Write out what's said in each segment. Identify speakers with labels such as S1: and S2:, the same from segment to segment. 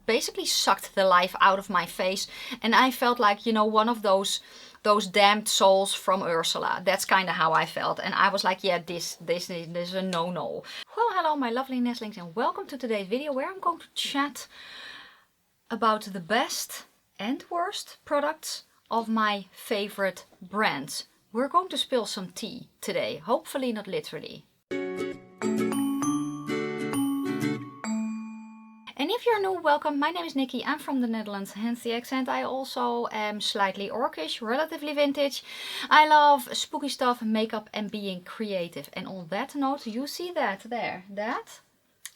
S1: basically sucked the life out of my face. And I felt like, you know, one of those damned souls from Ursula. That's kind of how I felt. And I was like, yeah, this is a no-no. Well, hello my lovely nestlings and welcome to today's video where I'm going to chat about the best and worst products of my favorite brands. We're going to spill some tea today, hopefully not literally. And if you're new, welcome. My name is Nikki. I'm from the Netherlands, hence the accent. I also am slightly orcish, relatively vintage. I love spooky stuff, makeup and being creative. And on that note, you see that there,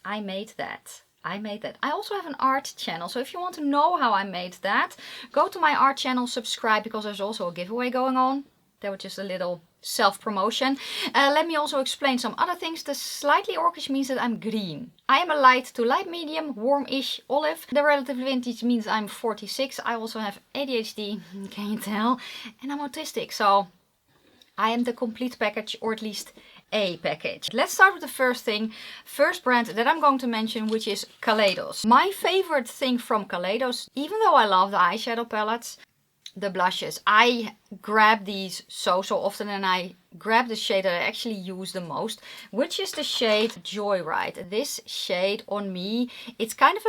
S1: I made that. I also have an art channel, so if you want to know how I made that, go to my art channel, subscribe, because there's also a giveaway going on. That was just a little self-promotion. Let me also explain some other things. The slightly orcish means that I'm green. I am a light to light medium, warmish olive. The relatively vintage means I'm 46. I also have ADHD, can you tell? And I'm autistic, so I am the complete package, or at least a package. Let's start with the first brand that I'm going to mention, which is Kaleidos. My favorite thing from Kaleidos, even though I love the eyeshadow palettes, the blushes, I grab these so often, and I grab the shade that I actually use the most, which is the shade Joyride. This shade on me, it's kind of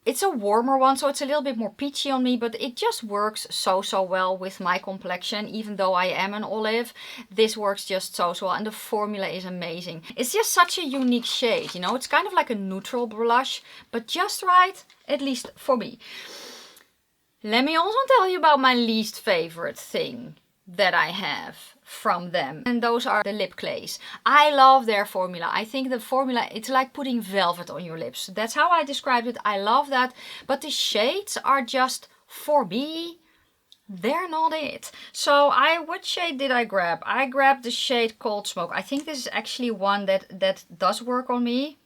S1: it's a warmer one, so it's a little bit more peachy on me, but it just works so well with my complexion. Even though I am an olive, this works just so well, and the formula is amazing. It's just such a unique shade, you know, it's kind of like a neutral blush, but just right, at least for me. Let me also tell you about my least favorite thing that I have from them. And those are the lip clays. I love their formula. I think the formula, it's like putting velvet on your lips. That's how I described it. I love that. But the shades are just, for me, they're not it. So what shade did I grab? I grabbed the shade Cold Smoke. I think this is actually one that does work on me.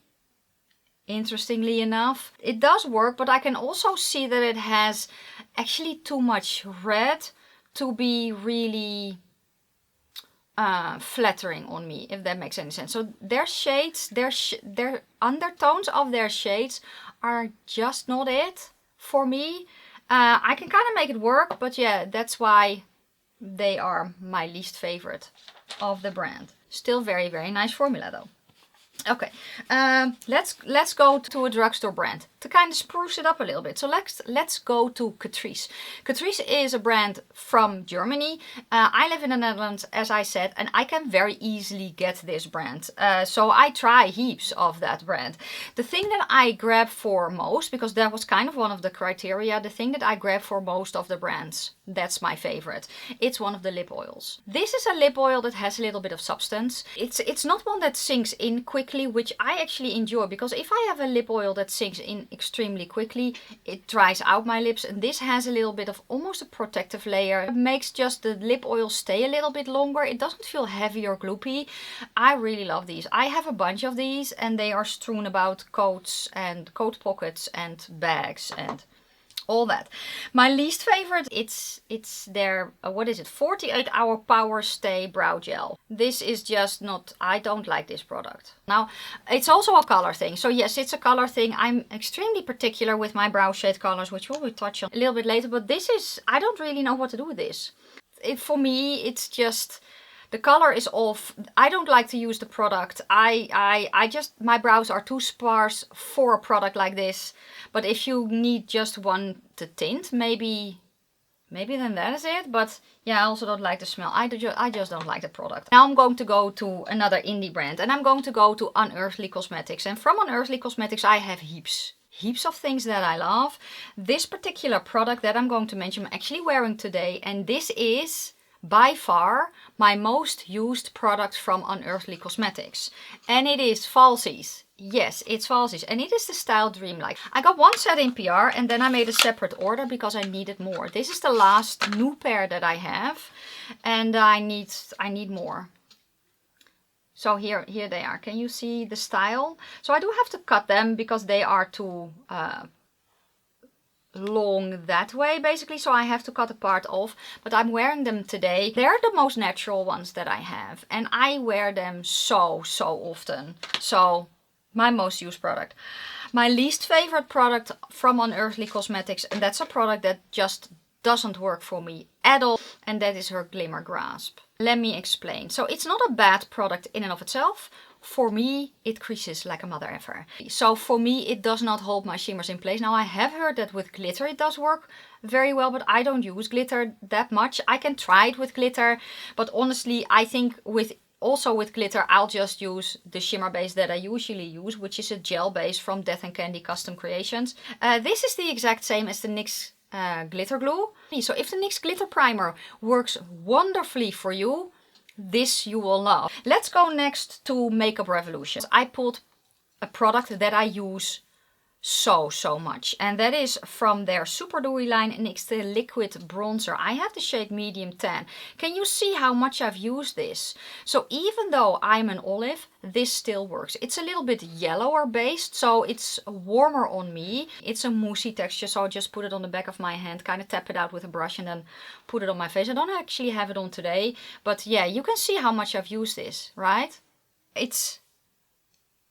S1: Interestingly enough, it does work, but I can also see that it has actually too much red to be really flattering on me, if that makes any sense. So their shades, their undertones of their shades are just not it for me. I can kind of make it work, but yeah, that's why they are my least favorite of the brand. Still very nice formula though. Okay, let's go to a drugstore brand to kind of spruce it up a little bit. So let's go to Catrice. Catrice is a brand from Germany. I live in the Netherlands, as I said, and I can very easily get this brand. So I try heaps of that brand. The thing that I grab for most, because that was kind of one of the criteria, the thing that I grab for most of the brands, that's my favorite. It's one of the lip oils. This is a lip oil that has a little bit of substance. It's not one that sinks in quickly, which I actually enjoy, because if I have a lip oil that sinks in extremely quickly, it dries out my lips, and this has a little bit of almost a protective layer. It makes just the lip oil stay a little bit longer. It doesn't feel heavy or gloopy. I really love these. I have a bunch of these, and they are strewn about coats and coat pockets and bags and all that. My least favorite, it's their, what is it, 48-hour power stay brow gel. This is just not, I don't like this product. Now, it's also a color thing. So yes, it's a color thing. I'm extremely particular with my brow shade colors, which we'll touch on a little bit later, but this is, I don't really know what to do with this. For me, it's just, the color is off. I don't like to use the product. I just, my brows are too sparse for a product like this. But if you need just one to tint, maybe then that is it. But yeah, I also don't like the smell. I just don't like the product. Now I'm going to go to another indie brand, and I'm going to go to Unearthly Cosmetics. And from Unearthly Cosmetics I have heaps of things that I love. This particular product that I'm going to mention I'm actually wearing today, and this is by far my most used product from Unearthly Cosmetics, and it is Falsies. Yes, it's Falsies, and it is the style Dreamlike. I got one set in PR, and then I made a separate order because I needed more. This is the last new pair that I have, and I need more. So here they are. Can you see the style? So I do have to cut them because they are too long that way basically, so I have to cut a part off, but I'm wearing them today. They're the most natural ones that I have, and I wear them so often. So my most used product. My least favorite product from Unearthly Cosmetics, and that's a product that just doesn't work for me at all, and that is her Glimmer Grasp. Let me explain. So it's not a bad product in and of itself. For me, it creases like a mother effer. So for me, it does not hold my shimmers in place. Now I have heard that with glitter it does work very well, but I don't use glitter that much. I can try it with glitter, but honestly, I think also with glitter, I'll just use the shimmer base that I usually use, which is a gel base from Death and Candy Custom Creations. This is the exact same as the NYX glitter glue. So if the NYX glitter primer works wonderfully for you, this you will love. Let's go next to Makeup Revolution. I pulled a product that I use so much, and that is from their Super Dewy line, and it's the liquid bronzer. I have the shade medium tan. Can you see how much I've used this? So even though I'm an olive, this still works. It's a little bit yellower based, so it's warmer on me. It's a moussey texture, so I'll just put it on the back of my hand, kind of tap it out with a brush and then put it on my face. I don't actually have it on today, but yeah, you can see how much I've used this, right? It's,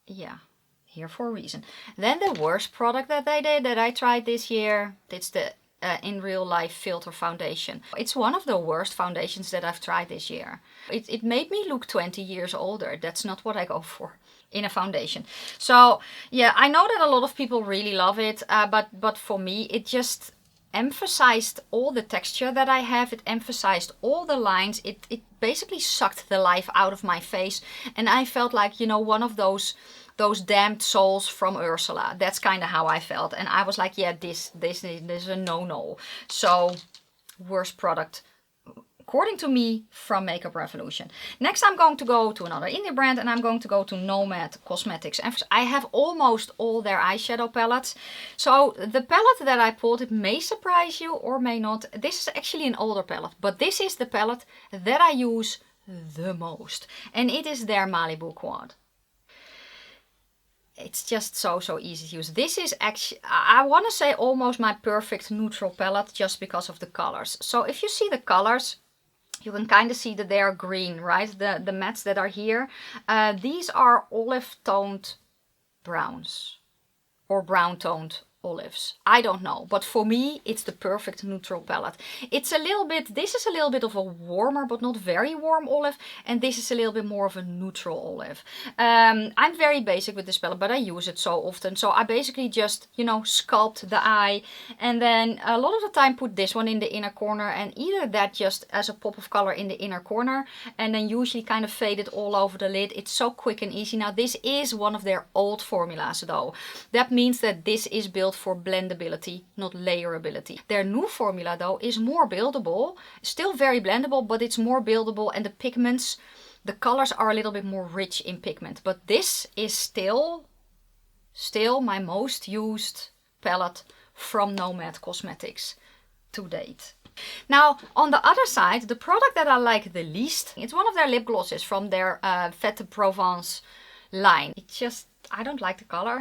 S1: yeah, here for a reason. Then the worst product that I tried this year, it's the In Real Life Filter Foundation. It's one of the worst foundations that I've tried this year. It made me look 20 years older. That's not what I go for in a foundation. So yeah, I know that a lot of people really love it, but for me, it just emphasized all the texture that I have. It emphasized all the lines. It basically sucked the life out of my face, and I felt like, you know, one of those damned souls from Ursula. That's kind of how I felt. And I was like, yeah, this is a no-no. So, worst product, according to me, from Makeup Revolution. Next, I'm going to go to another indie brand, and I'm going to go to Nomad Cosmetics. And I have almost all their eyeshadow palettes. So, the palette that I pulled, it may surprise you or may not. This is actually an older palette, but this is the palette that I use the most. And it is their Malibu Quad. It's just so easy to use. This is actually, I want to say, almost my perfect neutral palette just because of the colors. So if you see the colors, you can kind of see that they are green, right? The mattes that are here. These are olive toned browns or brown toned olives. I don't know, but for me it's the perfect neutral palette. It's a little bit, this is a little bit of a warmer but not very warm olive, and this is a little bit more of a neutral olive. I'm very basic with this palette, but I use it so often, so I basically just, you know, sculpt the eye, and then a lot of the time put this one in the inner corner, and either that just as a pop of color in the inner corner, and then usually kind of fade it all over the lid. It's so quick and easy. Now this is one of their old formulas though. That means that this is built for blendability, not layerability. Their new formula though is more buildable, still very blendable, but it's more buildable, and the pigments, the colors are a little bit more rich in pigment. But this is still my most used palette from Nomad Cosmetics to date. Now on the other side, the product that I like the least, it's one of their lip glosses from their Fête de Provence line. It's just, I don't like the color.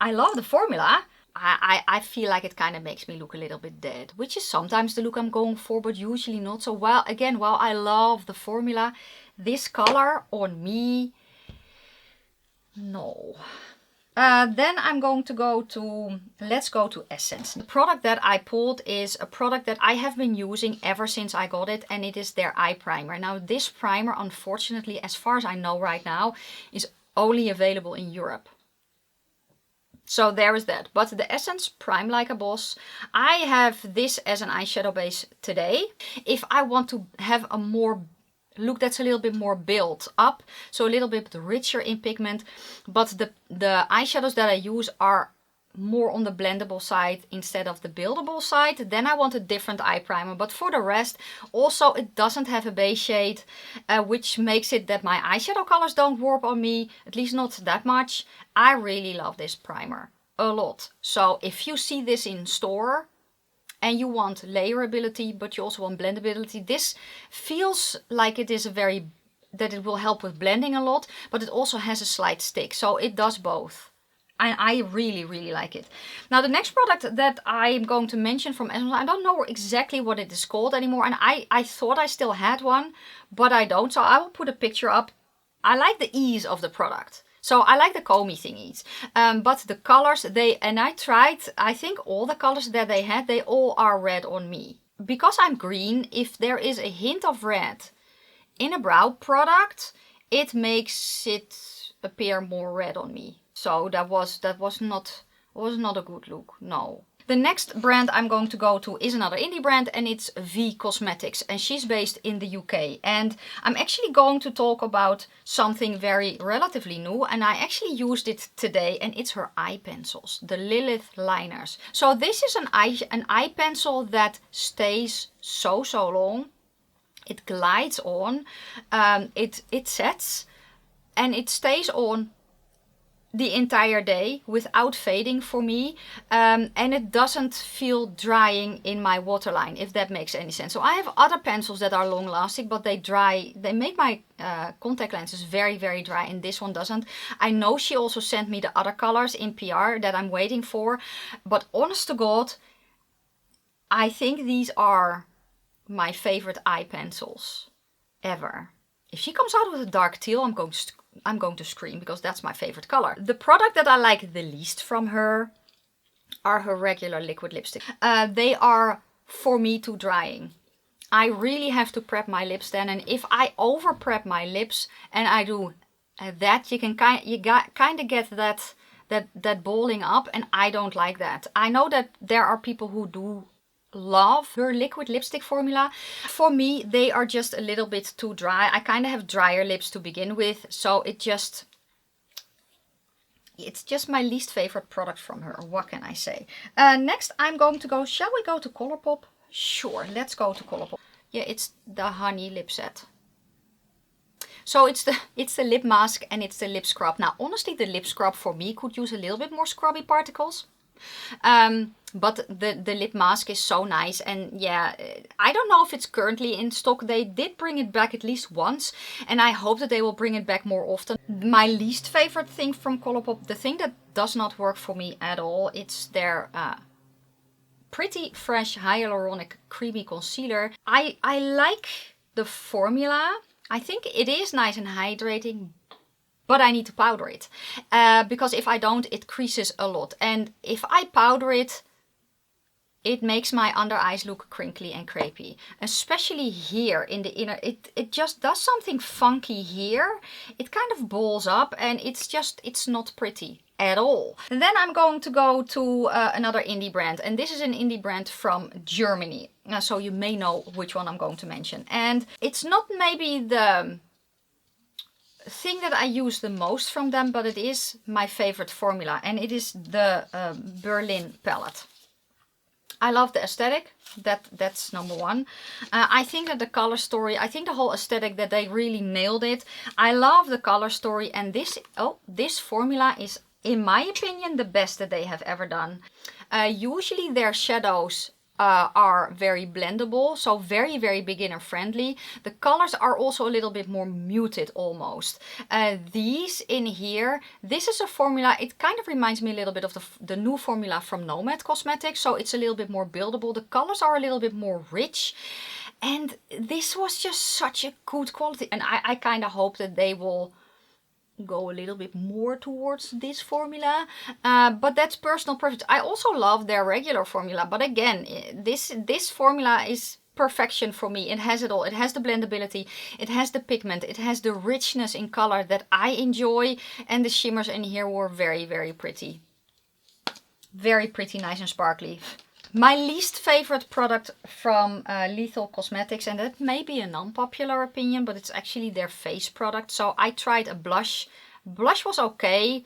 S1: I love the formula. I feel like it kind of makes me look a little bit dead, which is sometimes the look I'm going for, but usually not. So while I love the formula, this color on me, no. Then I'm going to go to, let's go to Essence. The product that I pulled is a product that I have been using ever since I got it, and it is their eye primer. Now this primer, unfortunately, as far as I know right now, is only available in Europe. So there is that. But the Essence Prime Like a Boss, I have this as an eyeshadow base today. If I want to have a more look that's a little bit more built up, so a little bit richer in pigment, but the eyeshadows that I use are more on the blendable side instead of the buildable side, then I want a different eye primer. But for the rest, also it doesn't have a base shade, which makes it that my eyeshadow colors don't warp on me, at least not that much. I really love this primer a lot. So if you see this in store and you want layerability, but you also want blendability, this feels like it is that it will help with blending a lot, but it also has a slight stick. So it does both. I really like it. Now the next product that I'm going to mention from Essence, I don't know exactly what it is called anymore, and I thought I still had one, but I don't, so I will put a picture up. I like the ease of the product. So I like the comb thingies, but the colors, and I tried, I think all the colors that they had, they all are red on me. Because I'm green, if there is a hint of red in a brow product, it makes it appear more red on me. So that was not a good look, no. The next brand I'm going to go to is another indie brand, and it's VE-Cosmetics, and she's based in the UK. And I'm actually going to talk about something very relatively new, and I actually used it today, and it's her eye pencils, the Lilith liners. So this is an eye pencil that stays so long. It glides on, it sets, and it stays on the entire day without fading for me, and it doesn't feel drying in my waterline, if that makes any sense. So I have other pencils that are long lasting, but they make my contact lenses very dry, and this one doesn't. I know she also sent me the other colors in PR that I'm waiting for, but honest to God, I think these are my favorite eye pencils ever. If she comes out with a dark teal, I'm going to scream, because that's my favorite color. The product that I like the least from her are her regular liquid lipstick. They are, for me, too drying. I really have to prep my lips then, and if I over prep my lips and I do that, you kind of get that balling up, and I don't like that. I know that there are people who do love her liquid lipstick formula. For me, they are just a little bit too dry. I kind of have drier lips to begin with, so it's just my least favorite product from her. What can I say? Next I'm going to go, shall we go to Colourpop? Sure, let's go to Colourpop. Yeah, it's the Honey Lip Set. So it's the lip mask and it's the lip scrub. Now honestly, the lip scrub for me could use a little bit more scrubby particles. But the lip mask is so nice, and yeah, I don't know if it's currently in stock. They did bring it back at least once, and I hope that they will bring it back more often. My least favorite thing from Colourpop, the thing that does not work for me at all, it's their Pretty Fresh Hyaluronic Creamy Concealer. I like the formula. I think it is nice and hydrating, but I need to powder it, because if I don't, it creases a lot. And if I powder it, it makes my under eyes look crinkly and crepey. Especially here in the inner, it just does something funky here. It kind of balls up, and it's not pretty at all. And then I'm going to go to another indie brand, and this is an indie brand from Germany. So you may know which one I'm going to mention. And it's not maybe the thing that I use the most from them, but it is my favorite formula, and it is the Berlin palette. I love the aesthetic. That's number one. I think that the color story, I think the whole aesthetic, that they really nailed it. I love the color story, and this formula is, in my opinion, the best that they have ever done. Usually their shadows are very blendable, so very beginner friendly. The colors are also a little bit more muted almost. These in here, this is a formula, it kind of reminds me a little bit of the new formula from Nomad Cosmetics, so it's a little bit more buildable. The colors are a little bit more rich, and this was just such a good quality, and I kind of hope that they will go a little bit more towards this formula, but that's personal preference. I also love their regular formula, but again, this formula is perfection for me. It has it all. It has the blendability, it has the pigment, it has the richness in color that I enjoy, and the shimmers in here were very pretty. Very pretty, nice and sparkly. My least favorite product from Lethal Cosmetics, and that may be an unpopular opinion, but it's actually their face product. So I tried a blush. Blush was okay.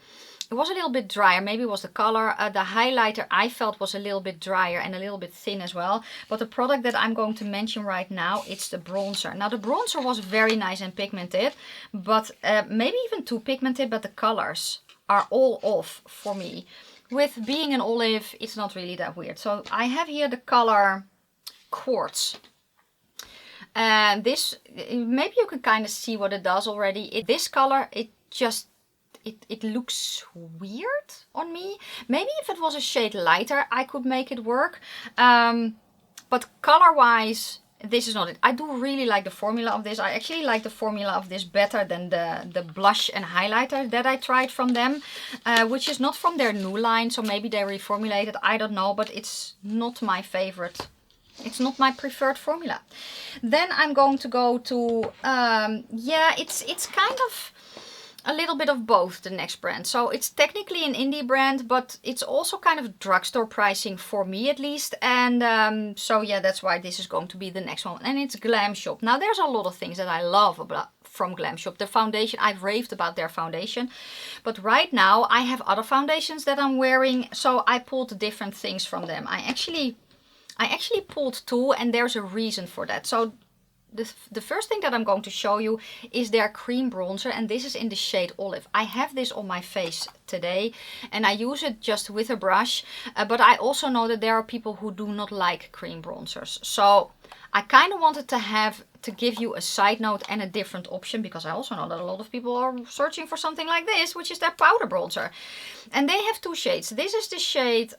S1: It was a little bit drier. Maybe it was the color. The highlighter I felt was a little bit drier and a little bit thin as well. But the product that I'm going to mention right now, it's the bronzer. Now the bronzer was very nice and pigmented, but maybe even too pigmented, but the colors are all off for me. With being an olive, it's not really that weird. So I have here the color Quartz. And this, maybe you can kind of see what it does already. This color, it looks weird on me. Maybe if it was a shade lighter, I could make it work. But color-wise, this is not it. I do really like the formula of this. I actually like the formula of this better than the blush and highlighter that I tried from them, which is not from their new line, so maybe they reformulated, I don't know, but it's not my favorite. It's not my preferred formula. Then I'm going to go to, yeah, it's kind of a little bit of both, the next brand. So it's technically an indie brand, but it's also kind of drugstore pricing for me at least. And so yeah, that's why this is going to be the next one. And it's Glam Shop. Now there's a lot of things that I love from Glam Shop. The foundation, I've raved about their foundation. But right now I have other foundations that I'm wearing. So I pulled different things from them. I actually pulled two, and there's a reason for that. So the first thing that I'm going to show you is their cream bronzer, and this is in the shade Olive. I have this on my face today and I use it just with a brush, but I also know that there are people who do not like cream bronzers. So I kind of wanted to give you a side note and a different option, because I also know that a lot of people are searching for something like this, which is their powder bronzer. And they have two shades. This is the shade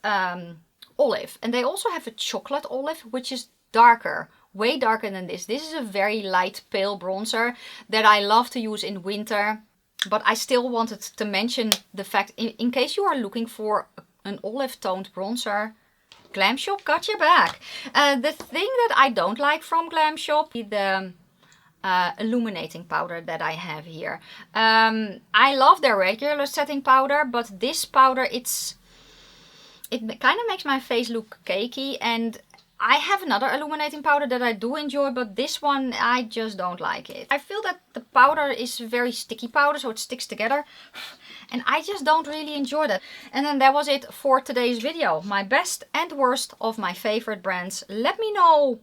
S1: Olive, and they also have a chocolate olive, which is darker. Way darker than this. This is a very light pale bronzer that I love to use in winter. But I still wanted to mention the fact, in case you are looking for an olive toned bronzer, Glam Shop got your back. The thing that I don't like from Glam Shop is the illuminating powder that I have here. I love their regular setting powder, but this powder, it kind of makes my face look cakey, and I have another illuminating powder that I do enjoy, but this one, I just don't like it. I feel that the powder is very sticky powder, so it sticks together. And I just don't really enjoy that. And then that was it for today's video. My best and worst of my favorite brands. Let me know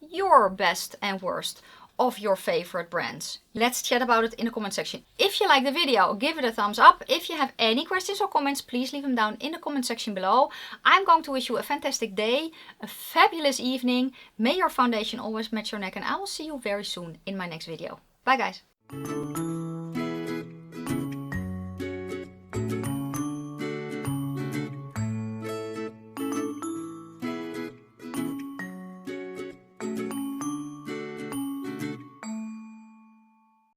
S1: your best and worst of your favorite brands. Let's chat about it in the comment section. If you like the video, give it a thumbs up. If you have any questions or comments, please leave them down in the comment section below. I'm going to wish you a fantastic day, a fabulous evening. May your foundation always match your neck, and I will see you very soon in my next video. Bye guys.